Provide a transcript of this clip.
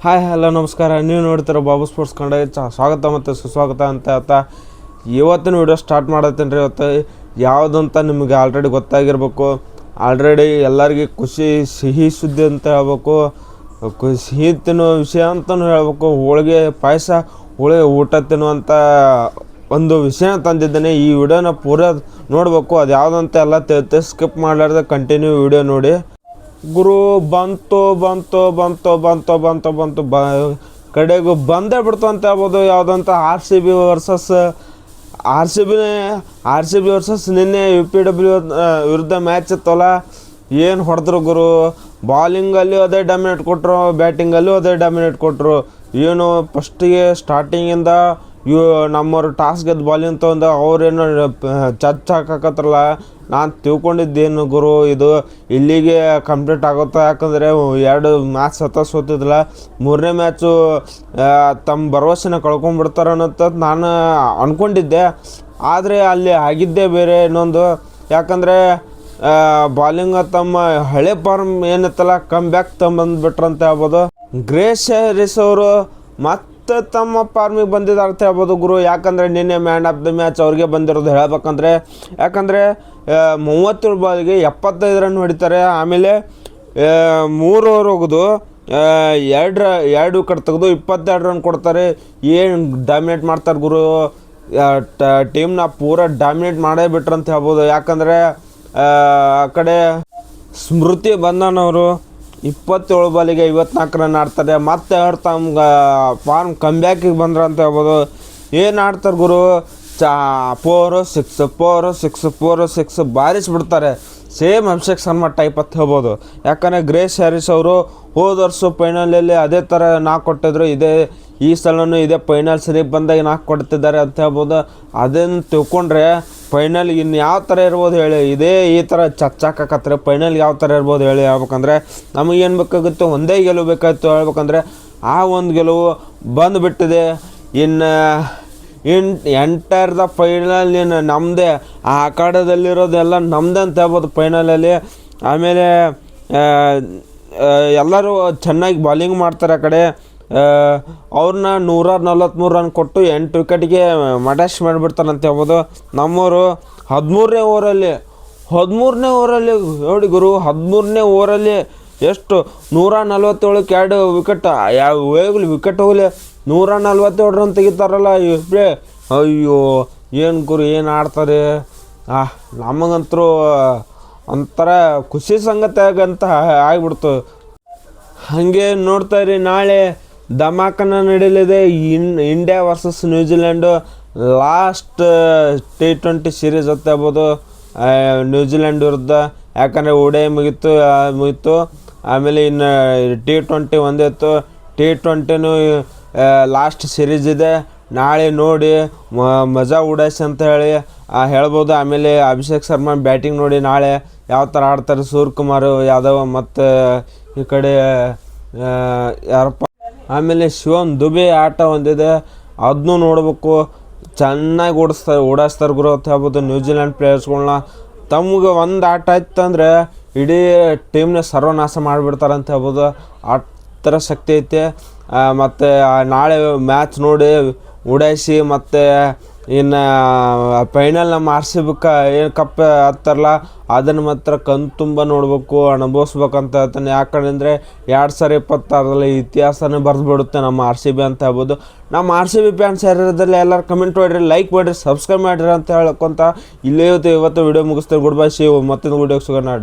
Hi hello ನಮಸ್ಕಾರ. ನೀವು ನೋಡ್ತೀರ Babu sports Kannada. ಸ್ವಾಗತ ಮತ್ತು ಸುಸ್ವಾಗತ ಅಂತ ಹೇಳ್ತಾ ಇವತ್ತಿನ ವಿಡಿಯೋ ಸ್ಟಾರ್ಟ್ ಮಾಡತ್ತೀನಿ ರೀ. ಇವತ್ತು ಯಾವುದಂತ ನಿಮಗೆ ಆಲ್ರೆಡಿ ಗೊತ್ತಾಗಿರ್ಬೇಕು. ಆಲ್ರೆಡಿ ಎಲ್ಲರಿಗೆ ಸಿಹಿ ಸುದ್ದಿ ಅಂತ ಹೇಳ್ಬೇಕು, ಸಿಹಿ ತಿನ್ನೋ ವಿಷಯ ಅಂತಲೂ ಹೇಳ್ಬೇಕು. ಹೋಳಿಗೆ ಪಾಯಸ, ಹೋಳಿಗೆ ಊಟ ತಿನ್ನುವಂಥ ಒಂದು ವಿಷಯ ತಂದಿದ್ದೇನೆ. ಈ ವಿಡಿಯೋನ ಪೂರ ನೋಡಬೇಕು. ಅದು ಯಾವುದಂತ ಎಲ್ಲ ತಿಳ್ತೆ, ಸ್ಕಿಪ್ ಮಾಡಲಾರ್ದೆ ಕಂಟಿನ್ಯೂ ವಿಡಿಯೋ ನೋಡಿ. ಗುರು ಬಂತು ಬಂತು ಬಂತು ಬಂತು ಬಂತು ಬಂತು ಕಡೆಗೂ ಬಂದೇ ಬಿಡ್ತು ಅಂತ ಹೇಳ್ಬೋದು. ಯಾವುದಂತ ಆರ್ ಸಿ ಬಿ ವರ್ಸಸ್ ನಿನ್ನೆ UPW ವಿರುದ್ಧ ಮ್ಯಾಚ್ ಇತ್ತಲ್ಲ. ಏನು ಹೊಡೆದ್ರು ಗುರು. ಬಾಲಿಂಗಲ್ಲಿ ಅದೇ ಡಾಮಿನೇಟ್ ಕೊಟ್ಟರು, ಬ್ಯಾಟಿಂಗಲ್ಲೂ ಅದೇ ಡಾಮಿನೇಟ್ ಕೊಟ್ಟರು. ಏನು ಫಸ್ಟಿಗೆ ಸ್ಟಾರ್ಟಿಂಗಿಂದ ನಮ್ಮವ್ರು ಟಾಸ್ ಗೆದ್ದು ಬಾಲಿಂಗ್ ತೊಗೊಂಡು ಅವ್ರೇನು ಹಾಕತ್ರಲ್ಲ. ನಾನು ತಿಳ್ಕೊಂಡಿದ್ದೇನು ಗುರು, ಇದು ಇಲ್ಲಿಗೆ ಕಂಪ್ಲೀಟ್ ಆಗುತ್ತಾ. ಯಾಕಂದರೆ 2 ಮ್ಯಾಚ್ ಸೋತಿದ್ದಿಲ್ಲ. 3ನೇ ಮ್ಯಾಚು ತಮ್ಮ ಭರವಸೆನ ಕಳ್ಕೊಂಡ್ಬಿಡ್ತಾರೆ ಅನ್ನೋದು ನಾನು ಅಂದ್ಕೊಂಡಿದ್ದೆ. ಆದರೆ ಅಲ್ಲಿ ಆಗಿದ್ದೇ ಬೇರೆ ಇನ್ನೊಂದು. ಯಾಕಂದರೆ ಬಾಲಿಂಗ್ ತಮ್ಮ ಹಳೆ ಫಾರ್ಮ್ ಏನಿತ್ತಲ್ಲ, ಕಮ್ ಬ್ಯಾಕ್ ತಂಬಂದುಬಿಟ್ರಂತ ಹೇಳ್ಬೋದು. ಗ್ರೇಸ್ ಹ್ಯಾರಿಸ್ ಅವರು ಮತ್ತೆ ತಮ್ಮ ಫಾರ್ಮಿಗೆ ಬಂದಿದ್ದಾರೆ ಅಂತ ಹೇಳ್ಬೋದು ಗುರು. ಯಾಕಂದರೆ ನಿನ್ನೆ ಮ್ಯಾನ್ ಆಫ್ ದ ಮ್ಯಾಚ್ ಅವ್ರಿಗೆ ಬಂದಿರೋದು ಹೇಳ್ಬೇಕಂದ್ರೆ. ಯಾಕಂದರೆ 37 ಬಾಲ್ಗೆ 75 ರನ್ ಹೊಡಿತಾರೆ. ಆಮೇಲೆ 3 ಓವರ್ ಹೋಗೋದು, 2 ವಿಕೆಟ್ ತೆಗೆದು 22 ರನ್ ಕೊಡ್ತಾರೆ. ಏನು ಡಾಮಿನೇಟ್ ಮಾಡ್ತಾರೆ ಗುರು. ಟೀಮ್ನ ಪೂರ ಡಾಮಿನೇಟ್ ಮಾಡೇ ಬಿಟ್ರಂತ ಹೇಳ್ಬೋದು. ಯಾಕಂದರೆ ಆ ಕಡೆ ಸ್ಮೃತಿ ಬಂಧನವರು 27 ಬಾಲಿಗೆ 54 ರನ್ ಆಡ್ತಾರೆ. ಮತ್ತೆ ಅವ್ರು ತಮ್ಮ ಫಾರ್ಮ್ ಕಮ್ಬ್ಯಾಕಿಗೆ ಬಂದ್ರೆ ಅಂತ ಹೇಳ್ಬೋದು. ಏನು ಆಡ್ತಾರೆ ಗುರು. 4 6 ಬಾರಿಸ್ಬಿಡ್ತಾರೆ. ಸೇಮ್ ಅಭಿಷೇಕ್ ಶರ್ಮಾ ಟೈಪ್ ಅಂತ ಹೇಳ್ಬೋದು. ಯಾಕಂದರೆ ಗ್ರೇಸ್ ಹ್ಯಾರಿಸ್ ಅವರು ಹೋದ ವರ್ಷ ಫೈನಲಲ್ಲಿ ಅದೇ ಥರ 4 ಕೊಟ್ಟಿದ್ರು. ಈ ಸಲನೂ ಇದೇ ಫೈನಲ್ ಸರಿ ಬಂದಾಗ 4 ಕೊಡ್ತಿದ್ದಾರೆ ಅಂತ ಹೇಳ್ಬೋದು. ಅದನ್ನು ತಿಳ್ಕೊಂಡ್ರೆ ಫೈನಲ್ ಇನ್ನು ಯಾವ ಥರ ಇರ್ಬೋದು ಹೇಳಿ. ಈ ಥರ ಚಚ್ಚಾಕತ್ತಾರೆ. ಫೈನಲ್ ಯಾವ ಥರ ಇರ್ಬೋದು ಹೇಳಿ. ಹೇಳ್ಬೇಕಂದ್ರೆ ನಮಗೇನು ಬೇಕಾಗಿತ್ತು, ಒಂದೇ ಗೆಲುವು ಬೇಕಾಗಿತ್ತು. ಹೇಳ್ಬೇಕಂದ್ರೆ ಆ ಒಂದು ಗೆಲುವು ಬಂದುಬಿಟ್ಟಿದೆ. ಇನ್ನು ಎಂಟರ್ ದ ಫೈನಲ್ ನಮ್ಮದೇ. ಆ ಅಖಾಡದಲ್ಲಿರೋದೆಲ್ಲ ನಮ್ಮದೇ ಅಂತ ಹೇಳ್ಬೋದು ಫೈನಲಲ್ಲಿ. ಆಮೇಲೆ ಎಲ್ಲರೂ ಚೆನ್ನಾಗಿ ಬಾಲಿಂಗ್ ಮಾಡ್ತಾರೆ. ಆ ಕಡೆ ಅವ್ರನ್ನ 143 ರನ್ ಕೊಟ್ಟು 8 ವಿಕೆಟ್ಗೆ ಮಡ್ಯಾಶ್ ಮಾಡಿಬಿಡ್ತಾರೆ ಅಂತ ಹೇಳ್ಬೋದು. ನಮ್ಮವರು 13ನೇ ಓವರಲ್ಲಿ ನೋಡಿ ಗುರು. 13ನೇ ಓವರಲ್ಲಿ ಎಷ್ಟು 147ಕ್ಕೆ 2 ವಿಕೆಟ್. ವಿಕೆಟ್ ಹೋಗಲಿ 147 ರನ್ ತೆಗಿತಾರಲ್ಲ ಇಬ್ಬರೇ. ಅಯ್ಯೋ ಏನು ಗುರು, ಏನು ಆಡ್ತಾರೆ. ನಮಗಂತರೂ ಒಂಥರ ಖುಷಿ ಸಂಗತಿ ಆಗಂತ ಆಗಿಬಿಡ್ತು. ಹಾಗೆ ನೋಡ್ತಾಯಿರಿ, ನಾಳೆ ಧಮಾಕನ ನಡೀಲಿದೆ. India versus New Zealand last T20 series ಅಂತ ಹೇಳ್ಬೋದು ನ್ಯೂಜಿಲೆಂಡ್ ವಿರುದ್ಧ. ಯಾಕಂದರೆ ODI ಮುಗೀತು. ಆಮೇಲೆ ಇನ್ನು T20 ಒಂದೇ ಇತ್ತು. T20 ಲಾಸ್ಟ್ ಸೀರೀಸ್ ಇದೆ. ನಾಳೆ ನೋಡಿ ಮಜಾ ಉಡಾಯಿಸಿ ಅಂತ ಹೇಳ್ಬೋದು. ಆಮೇಲೆ ಅಭಿಷೇಕ್ ಶರ್ಮಾ ಬ್ಯಾಟಿಂಗ್ ನೋಡಿ ನಾಳೆ ಯಾವ ಥರ ಆಡ್ತಾರೆ. ಸೂರ್ಯಕುಮಾರ್ ಯಾದವ್ ಮತ್ತು ಈ ಕಡೆ ಯಾರಪ್ಪ, ಆಮೇಲೆ ಶಿವಮ್ ದುಬೆ ಆಟ ಒಂದಿದೆ, ಅದನ್ನೂ ನೋಡಬೇಕು. ಚೆನ್ನಾಗಿ ಓಡಿಸ್ತಾರೆ ಗುರು ಅಂತ ಹೇಳ್ಬೋದು ನ್ಯೂಜಿಲೆಂಡ್ ಪ್ಲೇಯರ್ಸ್ಗಳನ್ನ. ತಮಗೆ ಒಂದು ಆಟ ಆಯ್ತು ಅಂದರೆ ಇಡೀ ಟೀಮ್ನ ಸರ್ವನಾಶ ಮಾಡಿಬಿಡ್ತಾರೆ ಅಂತ ಹೇಳ್ಬೋದು. ಆ ಥರ ಶಕ್ತಿ ಐತೆ. ಮತ್ತು ನಾಳೆ ಮ್ಯಾಚ್ ನೋಡಿ ಉಡಾಯಿಸಿ. ಮತ್ತು ಇನ್ನು ಫೈನಲ್ ನಮ್ಮ RCB ಏನು ಕಪ್ ಹತ್ತಾರಲ್ಲ, ಅದನ್ನು ಮಾತ್ರ ಕಣ್ತುಂಬ ನೋಡಬೇಕು, ಅನುಭವಿಸ್ಬೇಕಂತ ಹೇಳ್ತಾನೆ. ಯಾಕಂದರೆ 2026ರಲ್ಲಿ ಇತಿಹಾಸನೇ ಬರೆದುಬಿಡುತ್ತೆ ನಮ್ಮ RCB ಅಂತ ಹೇಳ್ಬೋದು. ನಮ್ಮ RCB ಫ್ಯಾನ್ಸ್ ಯಾರಿರೋದ್ರಲ್ಲಿ ಎಲ್ಲರೂ ಕಮೆಂಟ್ ಮಾಡಿರಿ, ಲೈಕ್ ಮಾಡಿರಿ, ಸಬ್ಸ್ಕ್ರೈಬ್ ಮಾಡಿರಿ ಅಂತ ಹೇಳ್ಕೊಂತ ಇವತ್ತು ವಿಡಿಯೋ ಮುಗಿಸ್ತಾರೆ. Goodbye, see you. ಮತ್ತೊಂದು ವಿಡಿಯೋಗೆ ಸಿಗೋಣ.